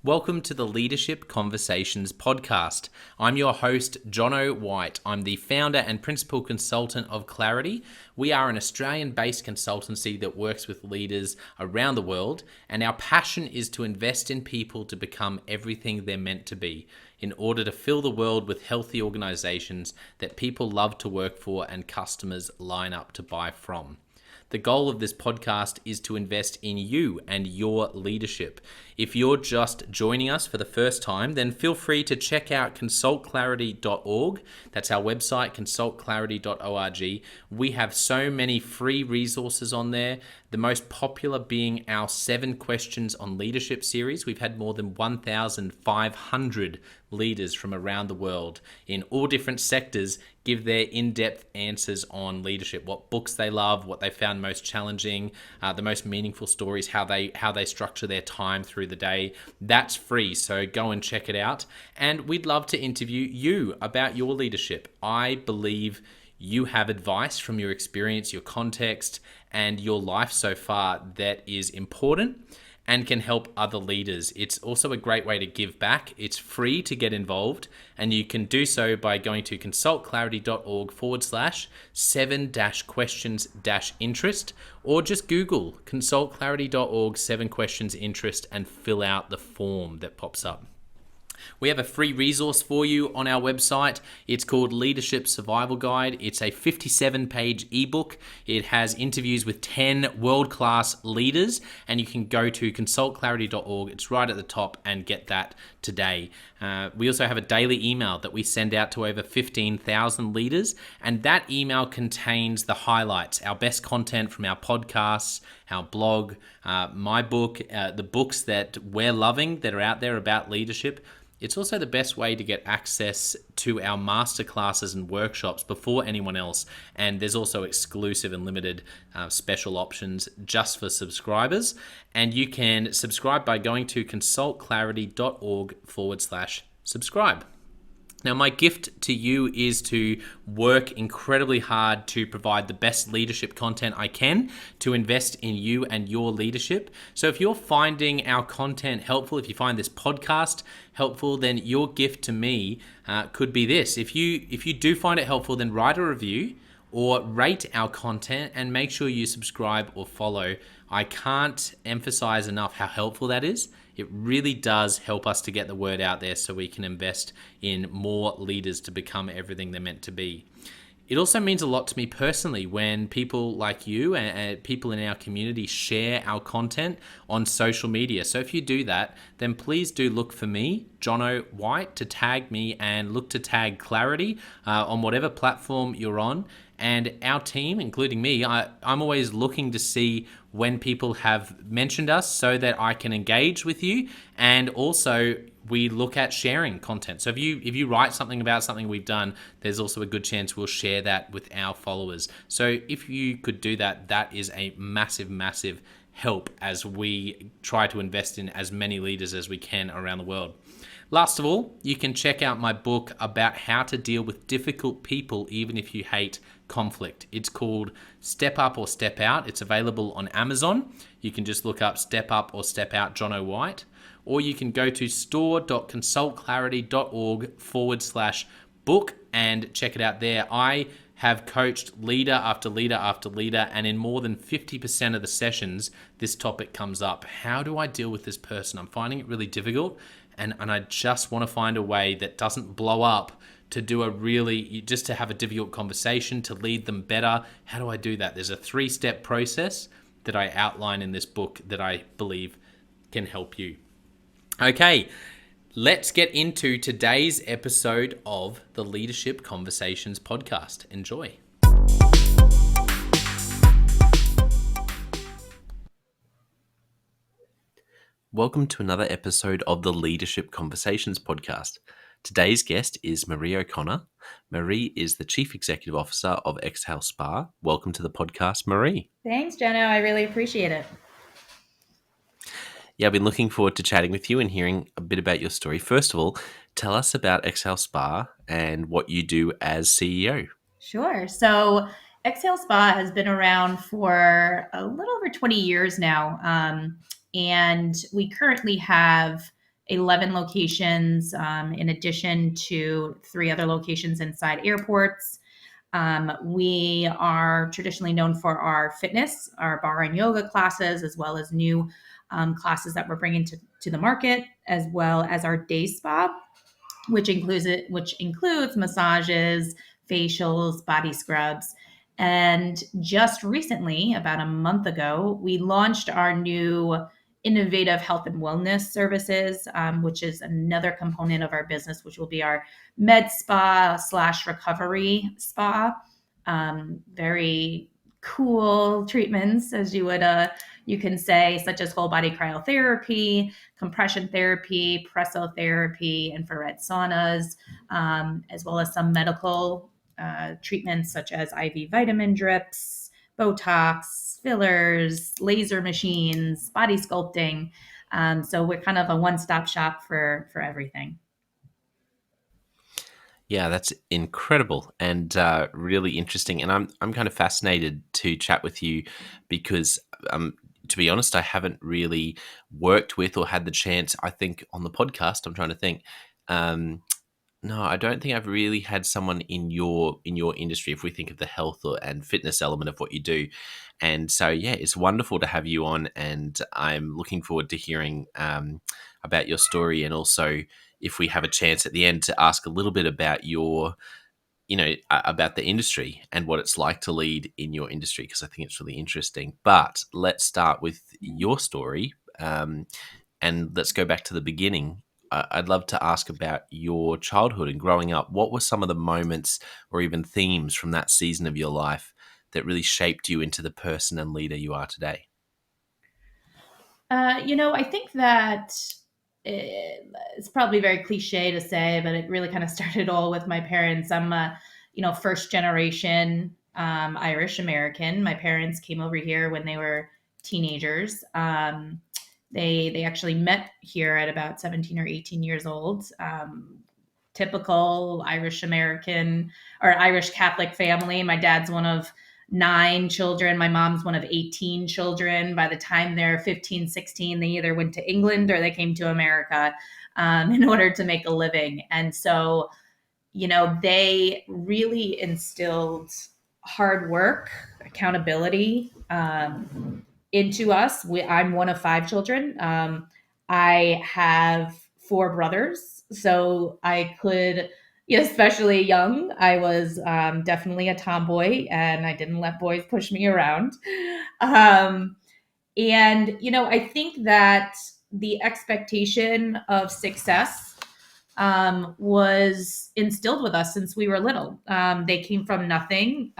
Welcome to the Leadership Conversations podcast. I'm your host, Jonno White. I'm the founder and principal consultant of Clarity. We are an Australian-based consultancy that works with leaders around the world, and our passion is to invest in people to become everything they're meant to be in order to fill the world with healthy organizations that people love to work for and customers line up to buy from. The goal of this podcast is to invest in you and your leadership. If you're just joining us for the first time, then feel free to check out consultclarity.org. That's our website, consultclarity.org. We have so many free resources on there, the most popular being our 7 Questions on Leadership series. We've had more than 1,500 leaders from around the world in all different sectors give their in-depth answers on leadership, what books they love, what they found most challenging, the most meaningful stories, how they structure their time through the day. That's free, so go and check it out. And we'd love to interview you about your leadership. I believe you have advice from your experience, your context, and your life so far that is important and can help other leaders. It's also a great way to give back. It's free to get involved, and you can do so by going to consultclarity.org/7-questions-interest, or just Google consultclarity.org 7 questions interest and fill out the form that pops up. We have a free resource for you on our website. It's called Leadership Survival Guide. It's a 57-page ebook. It has interviews with 10 world-class leaders, and you can go to consultclarity.org. It's right at the top, and get that today. We also have a daily email that we send out to over 15,000 leaders, and that email contains the highlights, our best content from our podcasts, our blog, my book, the books that we're loving that are out there about leadership. It's also the best way to get access to our masterclasses and workshops before anyone else. And there's also exclusive and limited special options just for subscribers. And you can subscribe by going to consultclarity.org/subscribe. Now, my gift to you is to work incredibly hard to provide the best leadership content I can, to invest in you and your leadership. So if you're finding our content helpful, if you find this podcast helpful, then your gift to me could be this. If you do find it helpful, then write a review or rate our content and make sure you subscribe or follow. I can't emphasize enough how helpful that is. It really does help us to get the word out there so we can invest in more leaders to become everything they're meant to be. It also means a lot to me personally when people like you and people in our community share our content on social media. So if you do that, then please do look for me, Jonno White, to tag me, and look to tag Clarity on whatever platform you're on. And our team, including me, I'm always looking to see when people have mentioned us so that I can engage with you. And also we look at sharing content. So if you write something about something we've done, there's also a good chance we'll share that with our followers. So if you could do that, that is a massive, massive help as we try to invest in as many leaders as we can around the world. Last of all, you can check out my book about how to deal with difficult people even if you hate conflict. It's called Step Up or Step Out. It's available on Amazon. You can just look up Step Up or Step Out Jonno White, or you can go to store.consultclarity.org/book and check it out there. I have coached leader after leader after leader, and in more than 50% of the sessions, this topic comes up. How do I deal with this person? I'm finding it really difficult, and I just want to find a way that doesn't blow up, to just to have a difficult conversation, to lead them better. How do I do that? There's a 3-step process that I outline in this book that I believe can help you. Okay, let's get into today's episode of the Leadership Conversations podcast. Enjoy. Welcome to another episode of the Leadership Conversations podcast. Today's guest is Marie O'Connor. Marie is the Chief Executive Officer of Exhale Spa. Welcome to the podcast, Marie. Thanks, Jonno. I really appreciate it. Yeah, I've been looking forward to chatting with you and hearing a bit about your story. First of all, tell us about Exhale Spa and what you do as CEO. Sure. So Exhale Spa has been around for a little over 20 years now. And we currently have 11 locations, in addition to 3 other locations inside airports. We are traditionally known for our fitness, our bar and yoga classes, as well as new classes that we're bringing to the market, as well as our day spa, which includes massages, facials, body scrubs. And just recently, about a month ago, we launched our new innovative health and wellness services, which is another component of our business, which will be our med spa slash recovery spa. Very cool treatments, as you can say, such as whole body cryotherapy, compression therapy, pressotherapy, infrared saunas, as well as some medical treatments such as IV vitamin drips, Botox, fillers, laser machines, body sculpting. So we're kind of a one-stop shop for everything. Yeah, that's incredible and really interesting. And I'm kind of fascinated to chat with you because, to be honest, I haven't really worked with or had the chance. I think on the podcast, I'm trying to think. No, I don't think I've really had someone in your industry. If we think of the health and fitness element of what you do, and so yeah, it's wonderful to have you on, and I'm looking forward to hearing about your story, and also if we have a chance at the end to ask a little bit about about the industry and what it's like to lead in your industry, because I think it's really interesting. But let's start with your story, and let's go back to the beginning. I'd love to ask about your childhood and growing up. What were some of the moments or even themes from that season of your life that really shaped you into the person and leader you are today? I think that it's probably very cliche to say, but it really kind of started all with my parents. I'm a, first generation Irish American. My parents came over here when they were teenagers. They actually met here at about 17 or 18 years old. Typical Irish American or Irish Catholic family. My dad's one of 9 children. My mom's one of 18 children. By the time they're 15, 16, they either went to England or they came to America in order to make a living. And so, they really instilled hard work, accountability into us. I'm one of 5 children. I have 4 brothers. So I could, especially young, I was definitely a tomboy and I didn't let boys push me around. Um, and I think that the expectation of success was instilled with us since we were little. They came from nothing,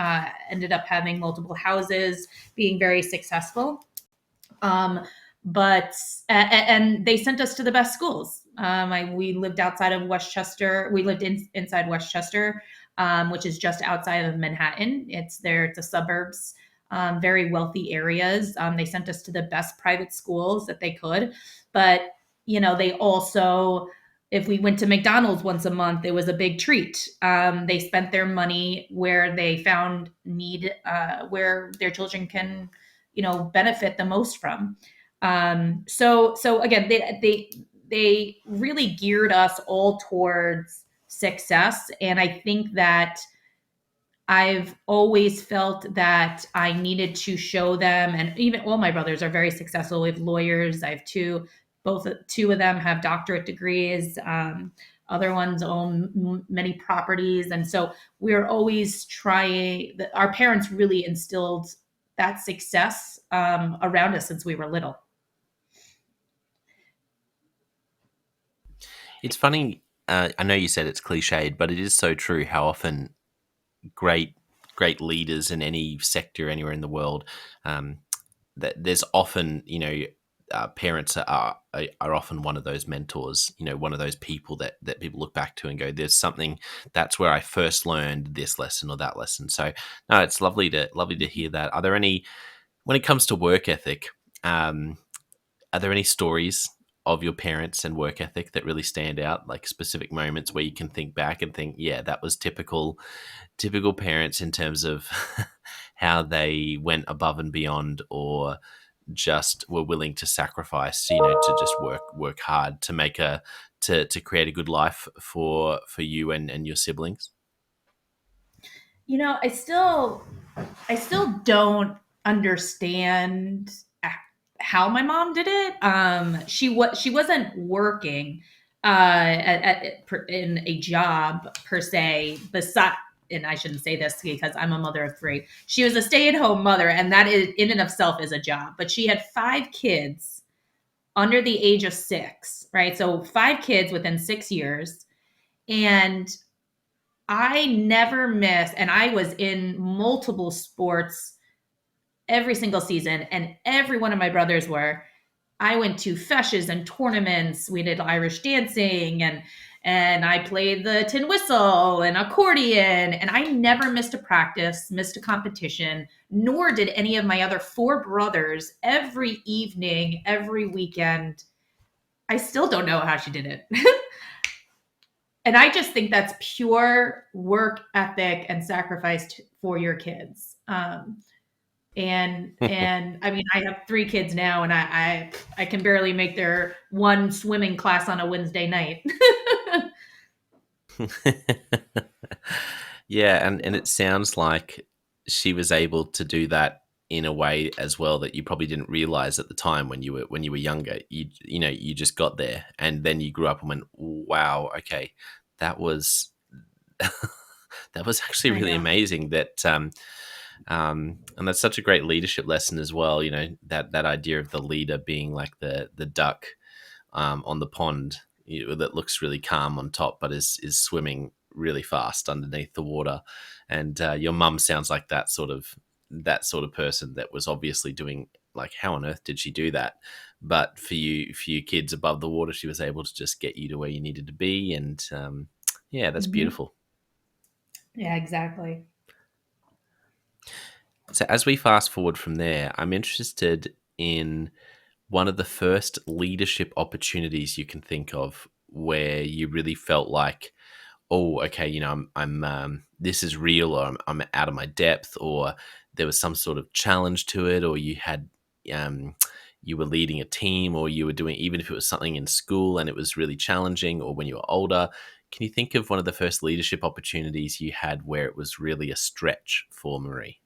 ended up having multiple houses, being very successful. Um, and they sent us to the best schools. We lived outside of Westchester. We lived inside Westchester, which is just outside of Manhattan. It's the suburbs, very wealthy areas. They sent us to the best private schools that they could, but they also, if we went to McDonald's once a month, it was a big treat. They spent their money where they found need, where their children can, benefit the most from. So again, they really geared us all towards success, and I think that I've always felt that I needed to show them, and even all my brothers are very successful. We have lawyers. I have two of them have doctorate degrees. Other ones own many properties. And so we're always trying, our parents really instilled that success around us since we were little. It's funny. I know you said it's cliched, but it is so true how often great great leaders in any sector anywhere in the world, that there's often parents are often one of those mentors, one of those people that people look back to and go, there's something, that's where I first learned this lesson or that lesson. So no, it's lovely to hear that. Are there any, when it comes to work ethic, are there any stories of your parents and work ethic that really stand out, like specific moments where you can think back and think, yeah, that was typical parents in terms of how they went above and beyond, or just were willing to sacrifice, to just work hard to make to create a good life for you and your siblings? I still don't understand how my mom did it. She wasn't working in a job per se. Besides, and I shouldn't say this because I'm a mother of three. She was a stay-at-home mother, and that is in and of itself is a job. But she had 5 kids under the age of 6, right? So 5 kids within 6 years, and I never missed, and I was in multiple sports every single season, and every one of my brothers were. I went to feshes and tournaments. We did Irish dancing, and I played the tin whistle and accordion, and I never missed a practice, missed a competition, nor did any of my other 4 brothers. Every evening, every weekend, I still don't know how she did it. And I just think that's pure work ethic and sacrifice for your kids. And I mean, I have 3 kids now, and I can barely make their one swimming class on a Wednesday night. Yeah, and it sounds like she was able to do that in a way as well that you probably didn't realize at the time when you were younger. You just got there, and then you grew up and went, wow, okay, that was that was actually I really know. amazing. And that's such a great leadership lesson as well. That idea of the leader being like the duck on the pond, that looks really calm on top, but is swimming really fast underneath the water. And your mum sounds like that sort of person that was obviously doing, like, how on earth did she do that? But for you kids above the water, she was able to just get you to where you needed to be. And yeah, that's Mhm. beautiful. Yeah, exactly. So as we fast forward from there, I'm interested in one of the first leadership opportunities you can think of where you really felt like, oh, okay, I'm this is real, or I'm out of my depth, or there was some sort of challenge to it, or um, you were leading a team, or you were doing, even if it was something in school and it was really challenging, or when you were older. Can you think of one of the first leadership opportunities you had where it was really a stretch for Marie?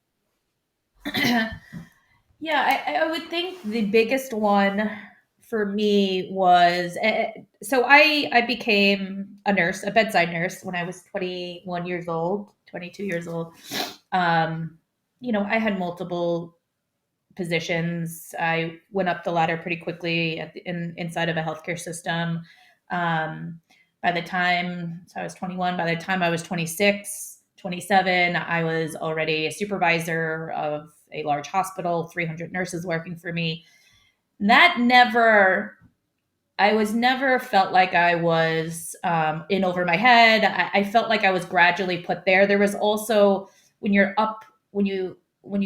Yeah, I would think the biggest one for me was so I became a nurse, a bedside nurse, when I was 21 years old, 22 years old. Um, I had multiple positions. I went up the ladder pretty quickly inside of a healthcare system. Um, by the time so I was 21, by the time I was 26, 27, I was already a supervisor of a large hospital, 300 nurses working for me. That never I was never felt like I was in over my head. I felt like I was gradually put there. There was also when you're up, when you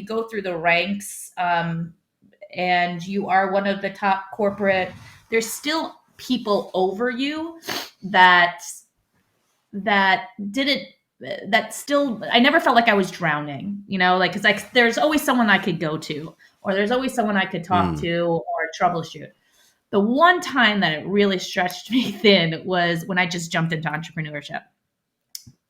go through the ranks, and you are one of the top corporate, there's still people over you that that didn't that still I never felt like I was drowning, like cuz like there's always someone I could go to, or there's always someone I could talk Mm. to or troubleshoot. The one time that it really stretched me thin was when I just jumped into entrepreneurship.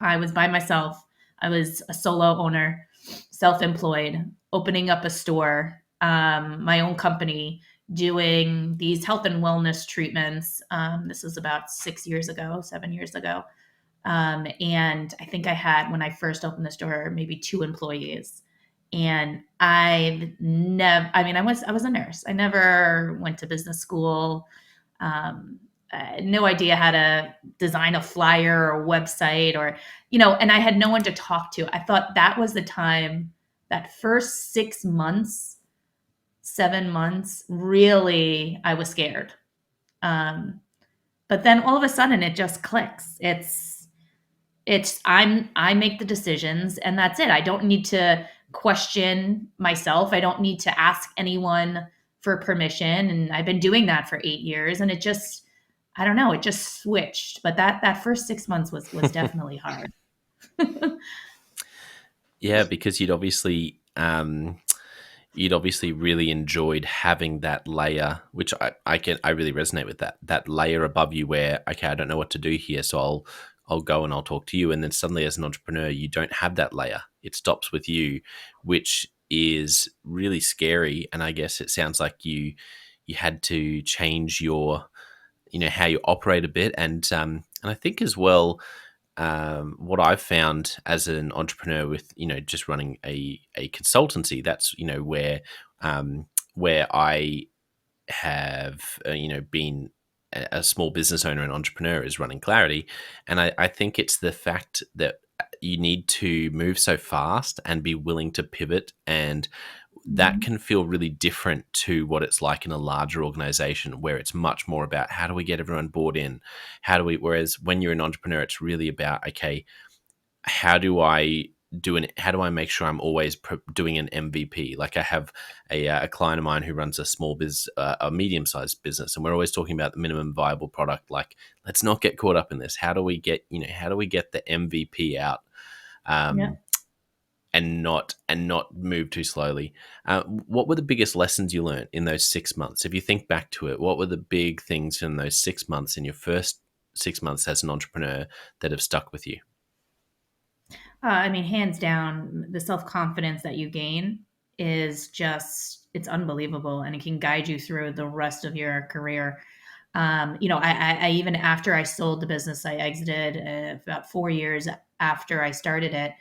I was by myself. I was a solo owner, self-employed, opening up a store, my own company, doing these health and wellness treatments. This was about 6 years ago, 7 years ago. And I think I had, when I first opened the store, maybe 2 employees. And I was a nurse. I never went to business school. I had no idea how to design a flyer or website, and I had no one to talk to. I thought that was the time, that first 6 months, 7 months, really, I was scared. Um, but then all of a sudden it just clicks. I make the decisions, and that's it. I don't need to question myself. I don't need to ask anyone for permission. And I've been doing that for 8 years, and it just, I don't know, it just switched. But that first 6 months was definitely hard. Yeah, because you'd obviously you'd obviously really enjoyed having that layer, which I really resonate with that layer above you where, okay, I don't know what to do here, so I'll go and I'll talk to you. And then suddenly as an entrepreneur, you don't have that layer. It stops with you, which is really scary. And I guess it sounds like you had to change your, how you operate a bit. And I think as well, what I've found as an entrepreneur with, just running a consultancy, that's, where I have, been a small business owner and entrepreneur is running Clarity. And I think it's the fact that you need to move so fast and be willing to pivot, and that Mhm. can feel really different to what it's like in a larger organization where it's much more about how do we get everyone bought in? Whereas when you're an entrepreneur, it's really about, okay, how do I how do I make sure I'm always doing an MVP? Like I have a client of mine who runs a a medium-sized business, and we're always talking about the minimum viable product. Like, let's not get caught up in this. How do we get the MVP out? Yeah. Um, and not move too slowly. What were the biggest lessons you learned in those 6 months? If you think back to it, what were the big things in those 6 months, in your first 6 months as an entrepreneur, that have stuck with you? I mean, hands down, the self confidence that you gain is just, it's unbelievable, and it can guide you through the rest of your career. I even after I sold the business, I exited about 4 years after I started it.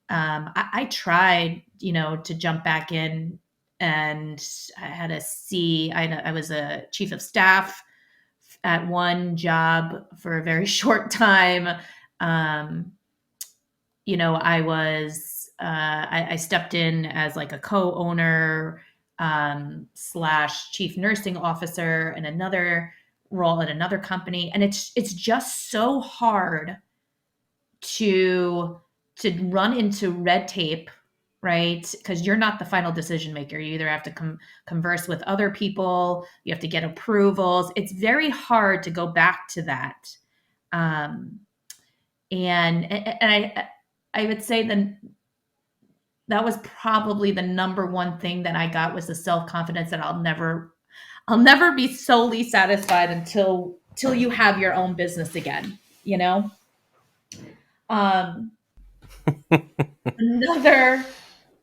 I tried, to jump back in, and I had a C. I was a chief of staff at one job for a very short time. Um, I was I stepped in as like a co-owner slash chief nursing officer in another role at another company, and it's just so hard to run into red tape, right? Because you're not the final decision maker. You either have to converse with other people, you have to get approvals. It's very hard to go back to that. Um, and I would say that was probably the number one thing that I got, was the self confidence that I'll never be solely satisfied until you have your own business again. You know. Um,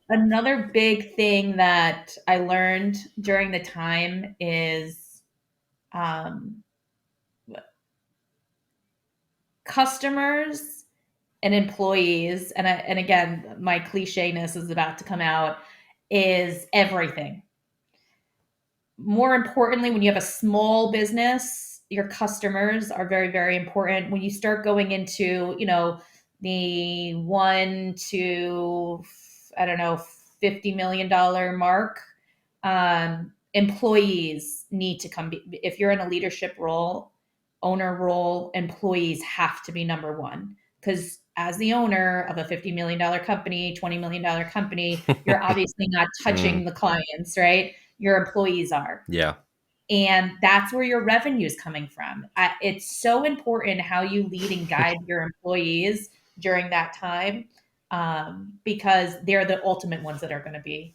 another big thing that I learned during the time is um, customers and employees, and again, my clichéness is about to come out, is everything. More importantly, when you have a small business, your customers are very, very important. When you start going into, the 1 to, I don't know, $50 million mark, employees need to come. If you're in a leadership role, owner role, employees have to be number one. Because as the owner of a $50 million company, $20 million company, you're obviously not touching Mm, the clients, right? Your employees are. yeah. And that's where your revenue is coming from. It's so important how you lead and guide your employees during that time, because they're the ultimate ones that are going to be,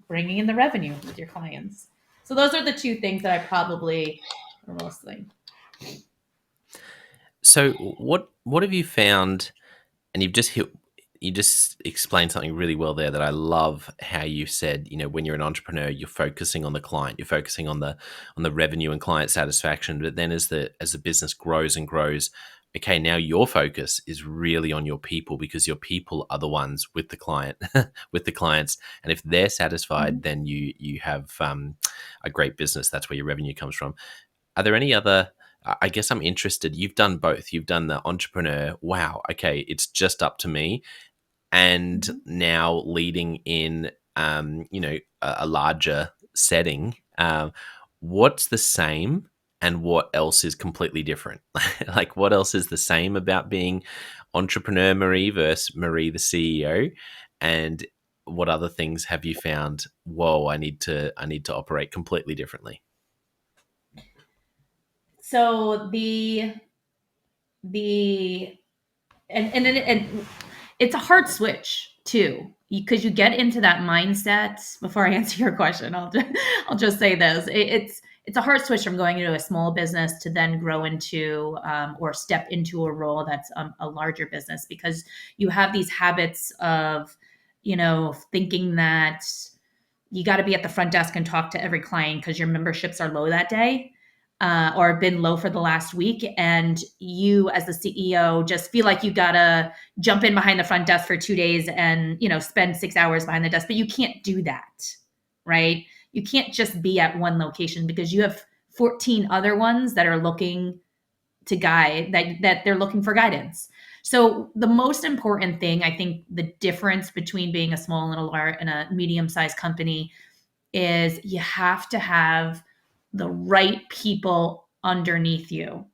bringing in the revenue with your clients. So those are the two things that I probably are mostly. So what have you found? And you just explained something really well there, that I love how you said, when you're an entrepreneur, you're focusing on the client, you're focusing on the revenue and client satisfaction. But then as the business grows and grows, okay, now your focus is really on your people, because your people are the ones with the client, with the clients. And if they're satisfied, Mhm. then you have a great business. That's where your revenue comes from. Are there any other? I guess I'm interested. You've done both. You've done the entrepreneur. Wow. Okay, it's just up to me, and Mhm. now leading in, a larger setting. What's the same, and what else is completely different? Like, what else is the same about being entrepreneur Marie versus Marie the CEO, and what other things have you found? Whoa, I need to operate completely differently. So the and it's a hard switch too. because you get into that mindset. Before I answer your question, I'll just say this: it's a hard switch from going into a small business to then grow into or step into a role that's a larger business, because you have these habits of, thinking that you got to be at the front desk and talk to every client because your memberships are low that day, or have been low for the last week. And you, as the CEO, just feel like you got to jump in behind the front desk for 2 days and, spend 6 hours behind the desk. But you can't do that, right? You can't just be at one location because you have 14 other ones that are looking to guide, that they're looking for guidance. So the most important thing, I think, the difference between being a small and a large and a medium-sized company is you have to have the right people underneath you.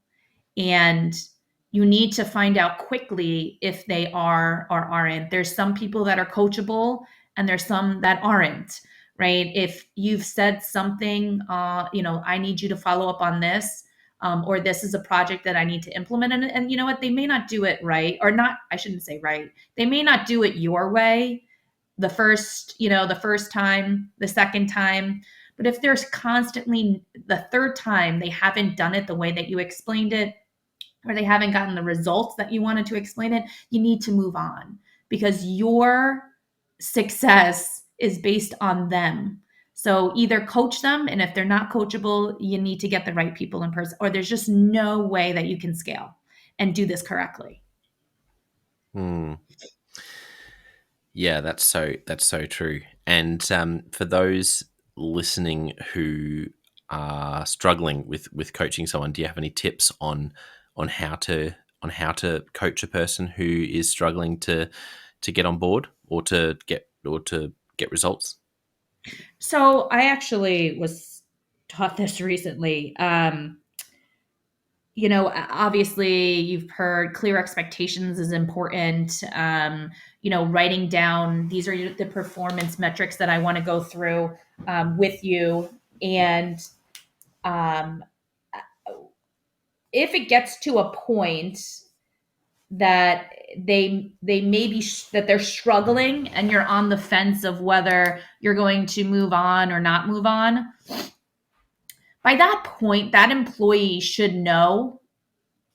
And you need to find out quickly if they are or aren't. There's some people that are coachable and there's some that aren't, right? If you've said something, I need you to follow up on this, or this is a project that I need to implement. And you know what? They may not do it right, or not, I shouldn't say right. They may not do it your way the first time, the second time. But if there's constantly the third time they haven't done it the way that you explained it, or they haven't gotten the results that you wanted to explain it, you need to move on, because your success is based on them. So either coach them, and if they're not coachable, you need to get the right people in person, or there's just no way that you can scale and do this correctly. Yeah, that's so true. And for those listening who are struggling with coaching someone, do you have any tips on how to coach a person who is struggling to get on board or to get results? So I actually was taught this recently. Obviously you've heard clear expectations is important. Writing down, these are the performance metrics that I want to go through with you. And um, if it gets to a point that they may be that they're struggling and you're on the fence of whether you're going to move on or not move on, by that point, that employee should know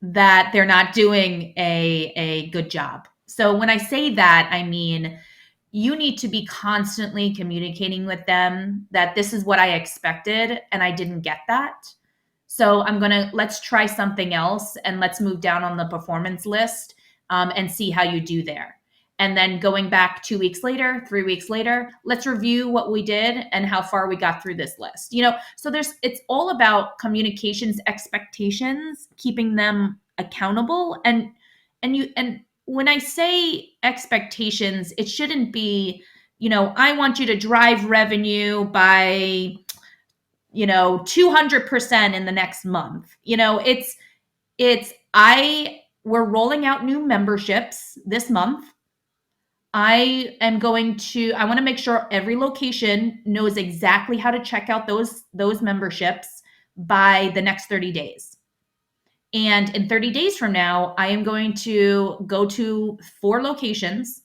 that they're not doing a good job. So when I say that, I mean, you need to be constantly communicating with them that this is what I expected and I didn't get that. So let's try something else and let's move down on the performance list, and see how you do there. And then going back 2 weeks later, 3 weeks later, let's review what we did and how far we got through this list. So it's all about communications, expectations, keeping them accountable. And when I say expectations, it shouldn't be, I want you to drive revenue by 200% in the next month. We're rolling out new memberships this month. I want to make sure every location knows exactly how to check out those memberships by the next 30 days. And in 30 days from now, I am going to go to 4 locations,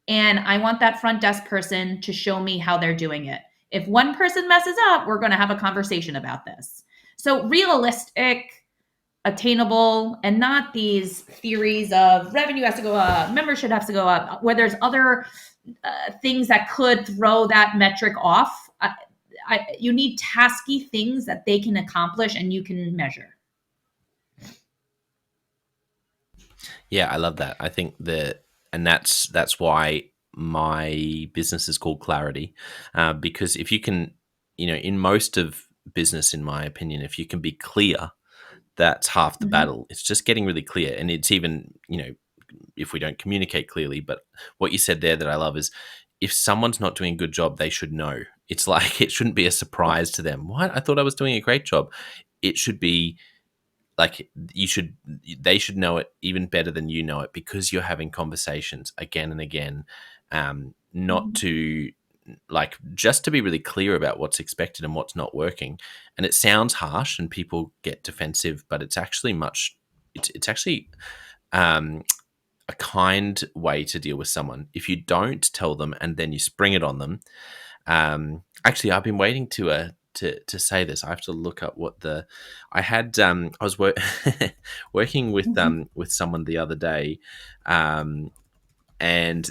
and I want that front desk person to show me how they're doing it. If one person messes up, we're going to have a conversation about this. So realistic, attainable, and not these theories of revenue has to go up, membership has to go up, where there's other things that could throw that metric off. You need tasky things that they can accomplish and you can measure. Yeah, I love that. I think that's why my business is called Clarity, because if you can, in most of business, in my opinion, if you can be clear, that's half the battle. It's just getting really clear. And it's even, if we don't communicate clearly, but what you said there that I love is, if someone's not doing a good job, they should know. It's like, it shouldn't be a surprise to them. What? I thought I was doing a great job. It should be like, they should know it even better than you know it, because you're having conversations again and again, not to, like, just to be really clear about what's expected and what's not working. And it sounds harsh and people get defensive, but it's actually a kind way to deal with someone. If you don't tell them and then you spring it on them, actually, I've been waiting to say this. I have to look up what I had. I was working with someone the other day, and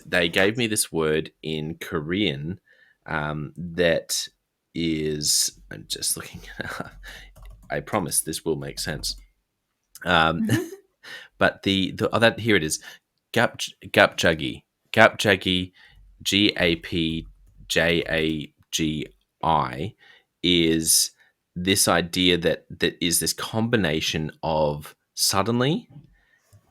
they gave me this word in Korean that is. I'm just looking. I promise this will make sense. But that here it is, gapjagi, GAPJAGI is this idea that is this combination of suddenly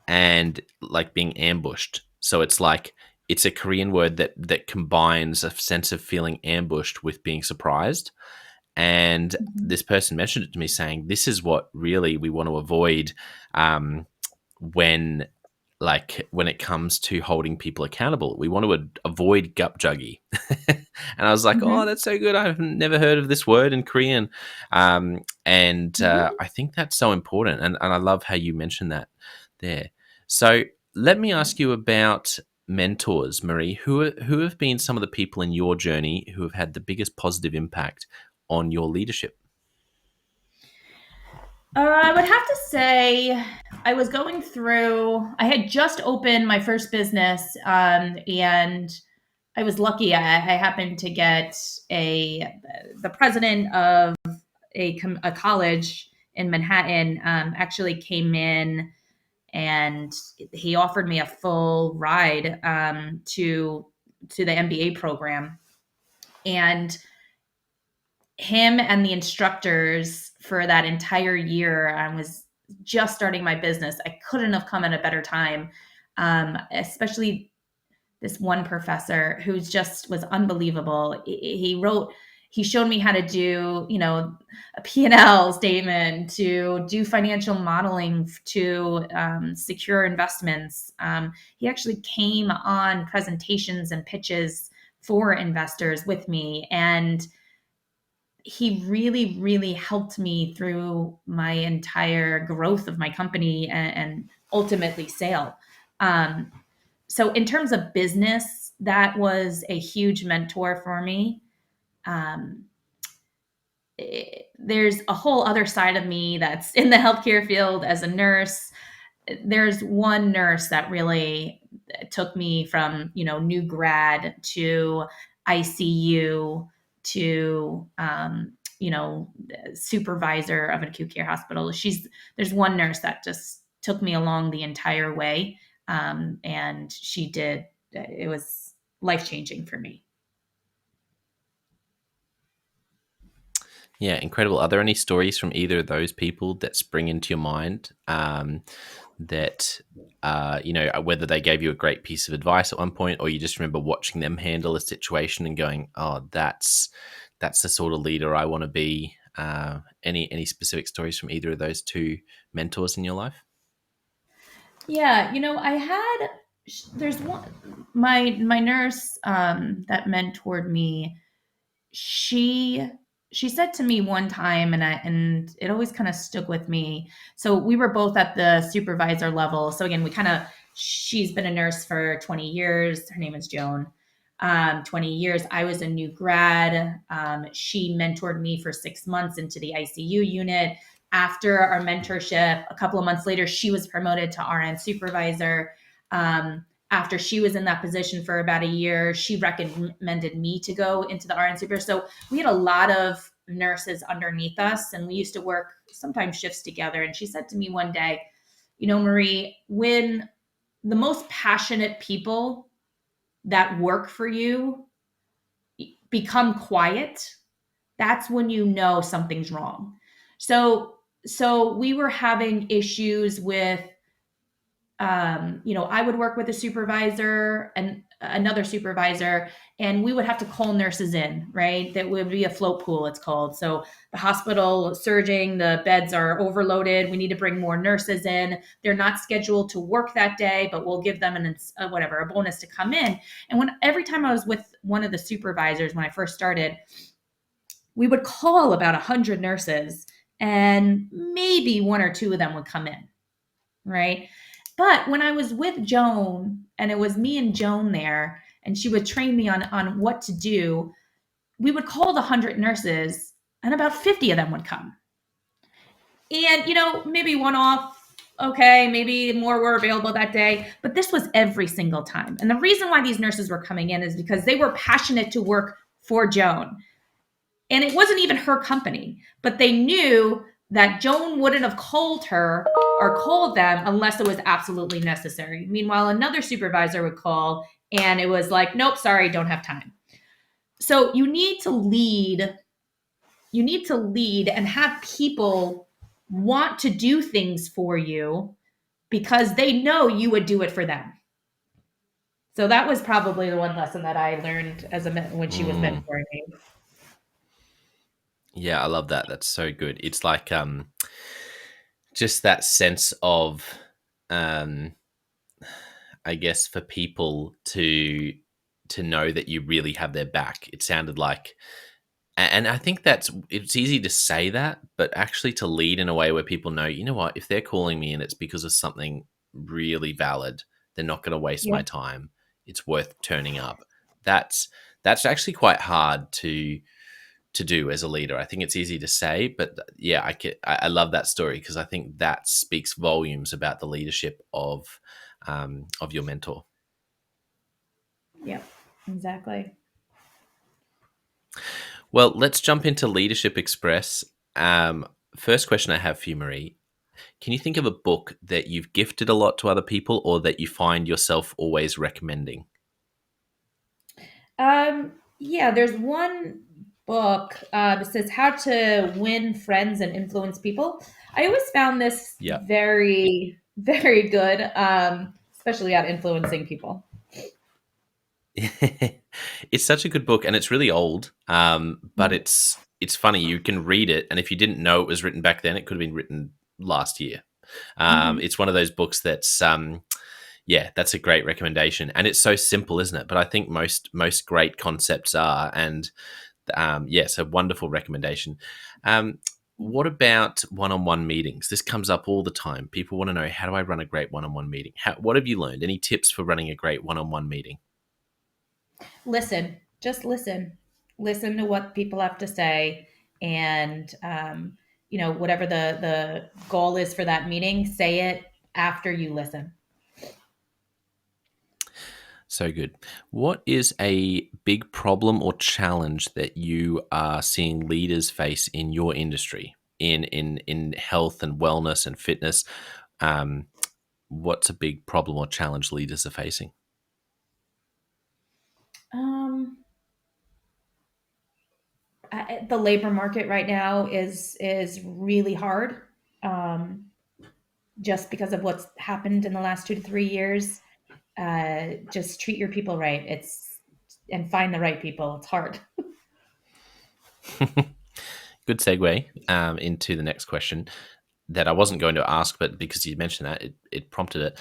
and like being ambushed. So it's like it's a Korean word that combines a sense of feeling ambushed with being surprised. And this person mentioned it to me, saying this is what really we want to avoid when it comes to holding people accountable. We want to avoid gupjuggy. And I was like, oh, that's so good. I've never heard of this word in Korean. I think that's so important. And I love how you mentioned that there. So let me ask you about mentors, Marie. Who have been some of the people in your journey who have had the biggest positive impact on your leadership? I would have to say I was going through, I had just opened my first business, and I was lucky. I happened to get the president of a college in Manhattan, actually came in, and he offered me a full ride to the MBA program. And him and the instructors for that entire year, I was just starting my business. I couldn't have come at a better time, especially this one professor who just was unbelievable. He showed me how to do, a P&L statement, to do financial modeling, to secure investments. He actually came on presentations and pitches for investors with me, and he really, really helped me through my entire growth of my company and ultimately sale. So in terms of business, that was a huge mentor for me. There's a whole other side of me that's in the healthcare field as a nurse. There's one nurse that really took me from, new grad to ICU to, supervisor of an acute care hospital. There's one nurse that just took me along the entire way. And it was life-changing for me. Yeah, incredible. Are there any stories from either of those people that spring into your mind that, whether they gave you a great piece of advice at one point, or you just remember watching them handle a situation and going, oh, that's the sort of leader I want to be? Any specific stories from either of those two mentors in your life? Yeah, there's one, my nurse that mentored me. She said to me one time, and it always kind of stuck with me. So we were both at the supervisor level. So again, she's been a nurse for 20 years. Her name is Joan. 20 years. I was a new grad. She mentored me for 6 months into the ICU unit. After our mentorship, a couple of months later, she was promoted to RN supervisor. After she was in that position for about a year, she recommended me to go into the RN super. So we had a lot of nurses underneath us, and we used to work sometimes shifts together. And she said to me one day, Marie, when the most passionate people that work for you become quiet, that's when you know something's wrong. So we were having issues with, I would work with a supervisor and another supervisor, and we would have to call nurses in, right? That would be a float pool, it's called. So the hospital is surging, the beds are overloaded. We need to bring more nurses in. They're not scheduled to work that day, but we'll give them a bonus to come in. And every time I was with one of the supervisors when I first started, we would call about 100 nurses, and maybe one or two of them would come in, right? But when I was with Joan and it was me and Joan there, and she would train me on what to do, we would call the 100 nurses and about 50 of them would come. And, maybe one off, okay, maybe more were available that day, but this was every single time. And the reason why these nurses were coming in is because they were passionate to work for Joan. And it wasn't even her company, but they knew that Joan wouldn't have called her or called them unless it was absolutely necessary. Meanwhile, another supervisor would call and it was like, nope, sorry, don't have time. So you need to lead. You need to lead and have people want to do things for you because they know you would do it for them. So that was probably the one lesson that I learned when she was mentoring me. Yeah, I love that. That's so good. It's like just that sense of I guess for people to know that you really have their back. It sounded like, and I think it's easy to say that, but actually to lead in a way where people know, you know what, if they're calling me and it's because of something really valid, they're not going to waste my time. It's worth turning up. That's actually quite hard to do as a leader. I think it's easy to say, but yeah, I love that story because I think that speaks volumes about the leadership of your mentor. Yeah, exactly. Well, let's jump into Leadership Express. First question I have for you, Marie. Can you think of a book that you've gifted a lot to other people or that you find yourself always recommending? Yeah, there's one book that says How to Win Friends and Influence People. I always found this very, very good, especially at influencing people. It's such a good book and it's really old, but it's funny. You can read it, and if you didn't know it was written back then, it could have been written last year. It's one of those books that's that's a great recommendation, and it's so simple, isn't it? But I think most great concepts are, and it's a wonderful recommendation. What about one-on-one meetings? This comes up all the time. People want to know, how do I run a great one-on-one meeting? What have you learned? Any tips for running a great one-on-one meeting? Listen, just listen. Listen to what people have to say, and whatever the goal is for that meeting, say it after you listen. So good. What is a big problem or challenge that you are seeing leaders face in your industry, in health and wellness and fitness? What's a big problem or challenge leaders are facing? The labor market right now is really hard, just because of what's happened in the last 2 to 3 years. Just treat your people right. And find the right people. It's hard. Good segue into the next question that I wasn't going to ask, but because you mentioned that, it prompted it.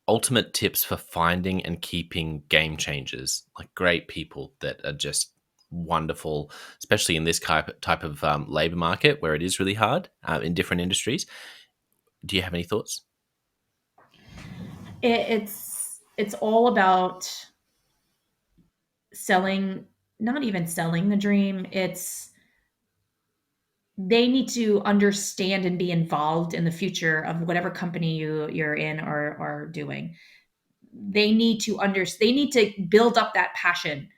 Ultimate tips for finding and keeping game changers, like great people that are just wonderful, especially in this type of labor market where it is really hard in different industries. Do you have any thoughts? It's all about selling, not even selling the dream. They need to understand and be involved in the future of whatever company you're in or are doing. They need to they need to build up that passion.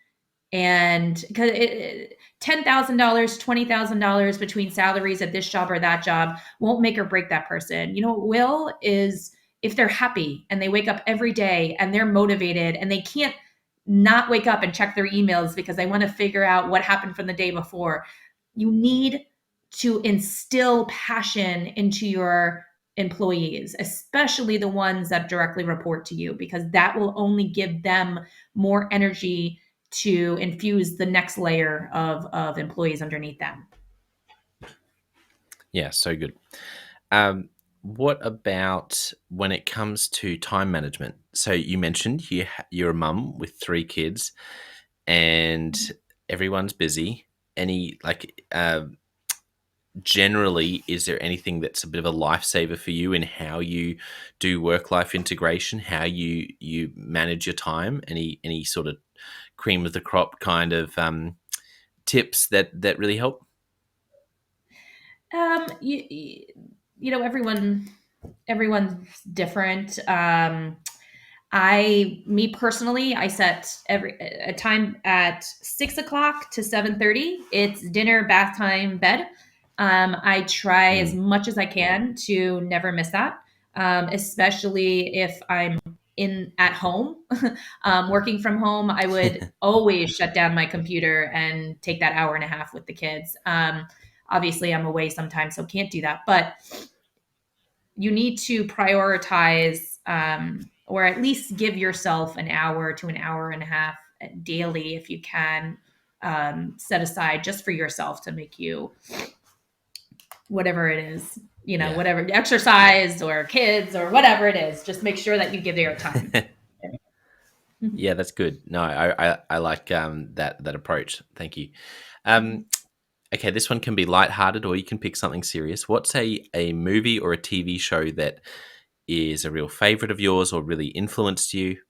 And because $10,000, $20,000 between salaries at this job or that job won't make or break that person. You know what will is if they're happy and they wake up every day and they're motivated and they can't not wake up and check their emails because they want to figure out what happened from the day before. You need to instill passion into your employees, especially the ones that directly report to you, because that will only give them more energy to infuse the next layer of employees underneath them. Yeah, so good. What about when it comes to time management? So you mentioned you're a mum with 3 kids and everyone's busy. generally, is there anything that's a bit of a lifesaver for you in how you do work-life integration, how you manage your time? Any sort of cream of the crop kind of tips that really help? You know, everyone's different. Me personally, I set a time at 6 o'clock to 7:30. It's dinner, bath time, bed. I try as Mm. much as I can to never miss that, especially if I'm in at home, working from home. I would always shut down my computer and take that hour and a half with the kids. Obviously, I'm away sometimes, so can't do that. But you need to prioritize, or at least give yourself an hour to an hour and a half daily if you can, set aside just for yourself to make you whatever it is, Yeah. whatever, exercise or kids or whatever it is. Just make sure that you give your time. Yeah, that's good. No, I like that approach. Thank you. Mhm. Okay, this one can be lighthearted, or you can pick something serious. What's a movie or a TV show that is a real favorite of yours or really influenced you?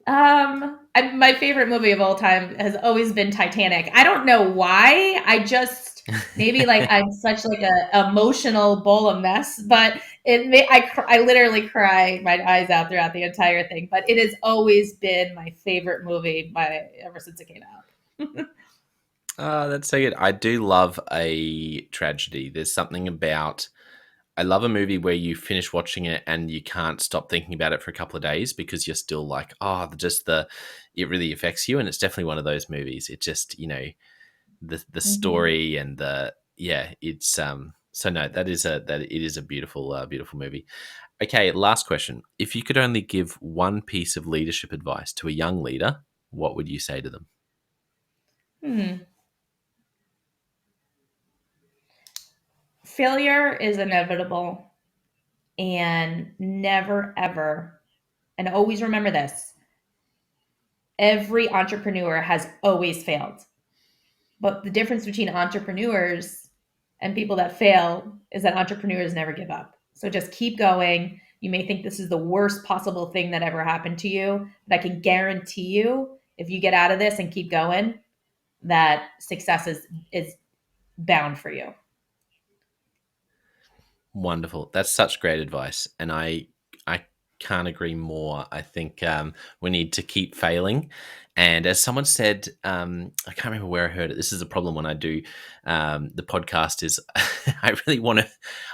My favorite movie of all time has always been Titanic. I don't know why. I just maybe like I'm such like a emotional bowl of mess, but I literally cry my eyes out throughout the entire thing. But it has always been my favorite movie ever since it came out. Oh, that's so good. I do love a tragedy. There's something about I love a movie where you finish watching it and you can't stop thinking about it for a couple of days because you're still like, oh, it really affects you. And it's definitely one of those movies. It just, the Mhm. story and it's so no, that it is a beautiful, beautiful movie. Okay, last question. If you could only give one piece of leadership advice to a young leader, what would you say to them? Hmm. Failure is inevitable, and never ever, and always remember this: every entrepreneur has always failed. But the difference between entrepreneurs and people that fail is that entrepreneurs never give up. So just keep going. You may think this is the worst possible thing that ever happened to you, but I can guarantee you, if you get out of this and keep going, that success is bound for you. Wonderful. That's such great advice, and I can't agree more. I think we need to keep failing, and as someone said, I can't remember where I heard it. This is a problem when I do the podcast. Is I really want to.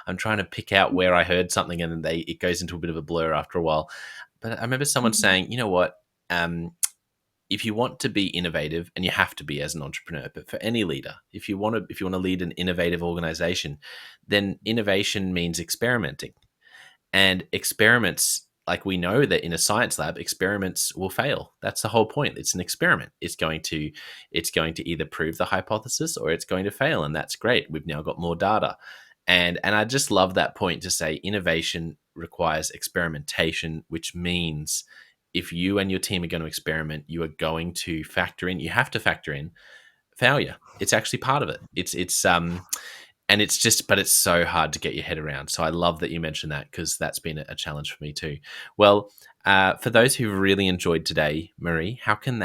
I'm trying to pick out where I heard something, and then it goes into a bit of a blur after a while. But I remember someone Mhm. saying, you know what? If you want to be innovative, and you have to be as an entrepreneur, but for any leader, if you want to lead an innovative organization, then innovation means experimenting. And experiments, like we know that in a science lab, experiments will fail. That's the whole point. It's an experiment. It's going to either prove the hypothesis or it's going to fail, and that's great. We've now got more data. And I just love that point to say innovation requires experimentation, which means if you and your team are going to experiment, you have to factor in failure. It's actually part of it. And it's just, but it's so hard to get your head around. So I love that you mentioned that, because that's been a challenge for me too. Well, for those who've really enjoyed today, Marie, how can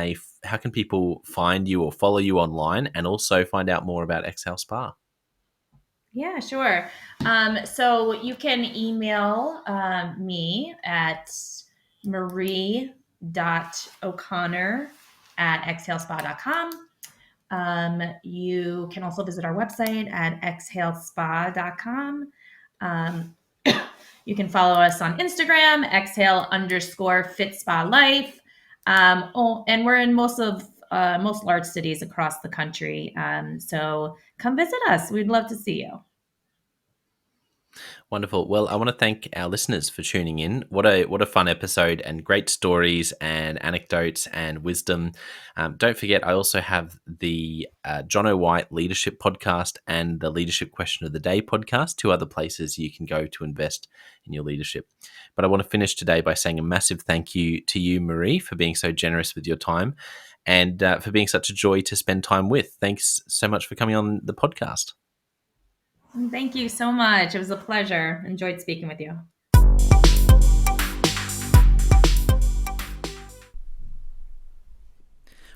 people find you or follow you online, and also find out more about Exhale Spa? Yeah, sure. So you can email me at marie.o'connor@exhalespa.com. You can also visit our website at exhalespa.com. Um, you can follow us on Instagram, exhale_fit_spa_life. And we're in most large cities across the country. So come visit us. We'd love to see you. Wonderful. Well, I want to thank our listeners for tuning in. What a fun episode, and great stories and anecdotes and wisdom. Don't forget, I also have the Jonno White Leadership Podcast and the Leadership Question of the Day podcast, two other places you can go to invest in your leadership. But I want to finish today by saying a massive thank you to you, Marie, for being so generous with your time. and for being such a joy to spend time with. Thanks so much for coming on the podcast. Thank you so much. It was a pleasure. Enjoyed speaking with you.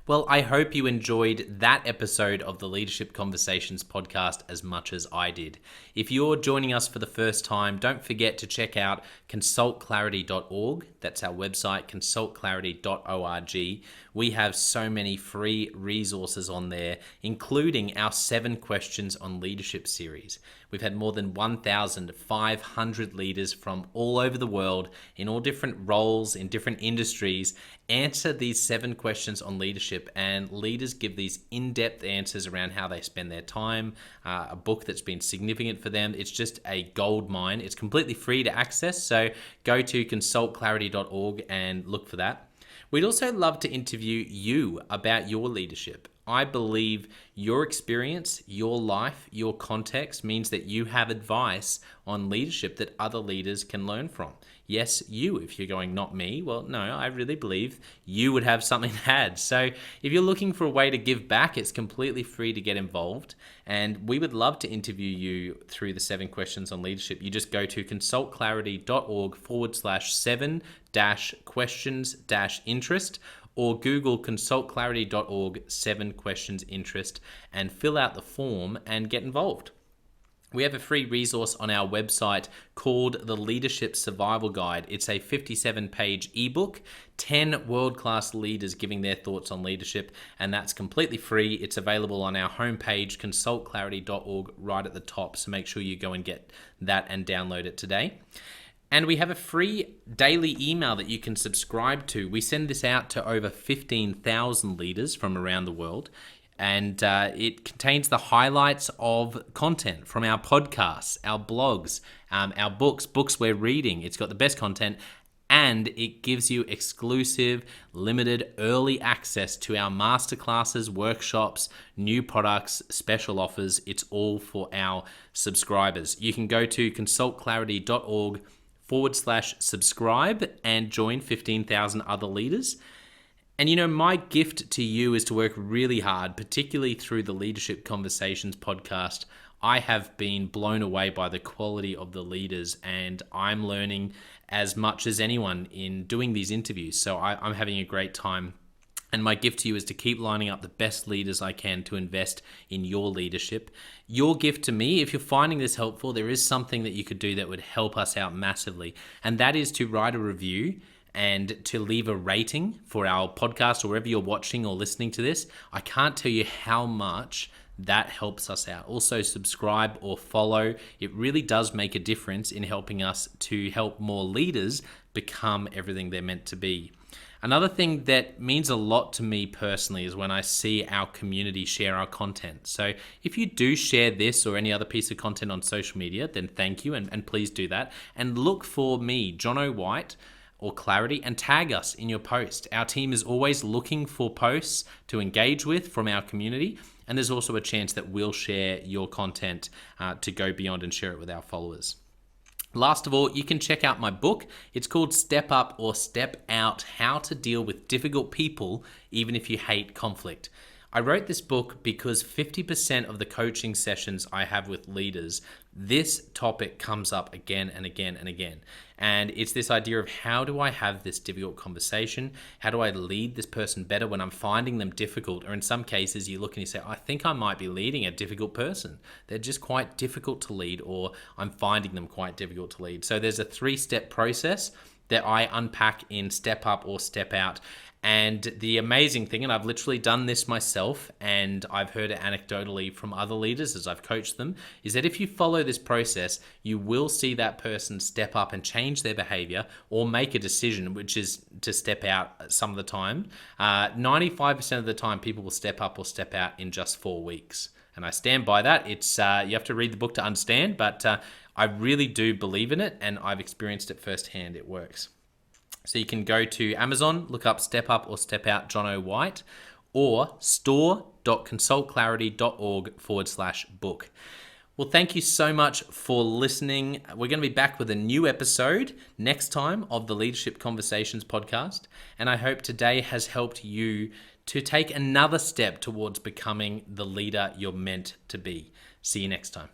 Well, I hope you enjoyed that episode of the Leadership Conversations podcast as much as I did. If you're joining us for the first time, don't forget to check out consultclarity.org. That's our website, consultclarity.org. We have so many free resources on there, including our 7 Questions on Leadership series. We've had more than 1,500 leaders from all over the world in all different roles, in different industries, answer these 7 questions on leadership, and leaders give these in-depth answers around how they spend their time, a book that's been significant for them. It's just a gold mine. It's completely free to access, so go to consultclarity.org and look for that. We'd also love to interview you about your leadership. I believe your experience, your life, your context means that you have advice on leadership that other leaders can learn from. Yes, you, if you're going, not me, well, no, I really believe you would have something to add. So if you're looking for a way to give back, it's completely free to get involved. And we would love to interview you through the 7 Questions on Leadership. You just go to consultclarity.org/7-questions-interest, or Google consultclarity.org 7 questions interest and fill out the form and get involved. We have a free resource on our website called the Leadership Survival Guide. It's a 57-page ebook, 10 world-class leaders giving their thoughts on leadership, and that's completely free. It's available on our homepage, consultclarity.org, right at the top, so make sure you go and get that and download it today. And we have a free daily email that you can subscribe to. We send this out to over 15,000 leaders from around the world. And it contains the highlights of content from our podcasts, our blogs, our books we're reading. It's got the best content, and it gives you exclusive, limited, early access to our masterclasses, workshops, new products, special offers. It's all for our subscribers. You can go to consultclarity.org/subscribe and join 15,000 other leaders. And you know, my gift to you is to work really hard, particularly through the Leadership Conversations podcast. I have been blown away by the quality of the leaders, and I'm learning as much as anyone in doing these interviews. So I'm having a great time. And my gift to you is to keep lining up the best leaders I can to invest in your leadership. Your gift to me, if you're finding this helpful, there is something that you could do that would help us out massively. And that is to write a review and to leave a rating for our podcast or wherever you're watching or listening to this. I can't tell you how much that helps us out. Also, subscribe or follow. It really does make a difference in helping us to help more leaders become everything they're meant to be. Another thing that means a lot to me personally is when I see our community share our content. So if you do share this or any other piece of content on social media, then thank you, and please do that. And look for me, Jonno White, or Clarity, and tag us in your post. Our team is always looking for posts to engage with from our community, and there's also a chance that we'll share your content to go beyond and share it with our followers. Last of all, you can check out my book. It's called Step Up or Step Out: How to Deal with Difficult People Even If You Hate Conflict. I wrote this book because 50% of the coaching sessions I have with leaders, this topic comes up again and again and again. And it's this idea of, how do I have this difficult conversation? How do I lead this person better when I'm finding them difficult? Or in some cases, you look and you say, I think I might be leading a difficult person. They're just quite difficult to lead, or I'm finding them quite difficult to lead. So there's a 3-step process that I unpack in Step Up or Step Out. And the amazing thing, and I've literally done this myself, and I've heard it anecdotally from other leaders as I've coached them, is that if you follow this process, you will see that person step up and change their behavior or make a decision, which is to step out some of the time. 95% of the time, people will step up or step out in just 4 weeks. And I stand by that. It's you have to read the book to understand, but I really do believe in it, and I've experienced it firsthand. It works. So you can go to Amazon, look up Step Up or Step Out Jonno White, or store.consultclarity.org/book. Well, thank you so much for listening. We're going to be back with a new episode next time of the Leadership Conversations podcast. And I hope today has helped you to take another step towards becoming the leader you're meant to be. See you next time.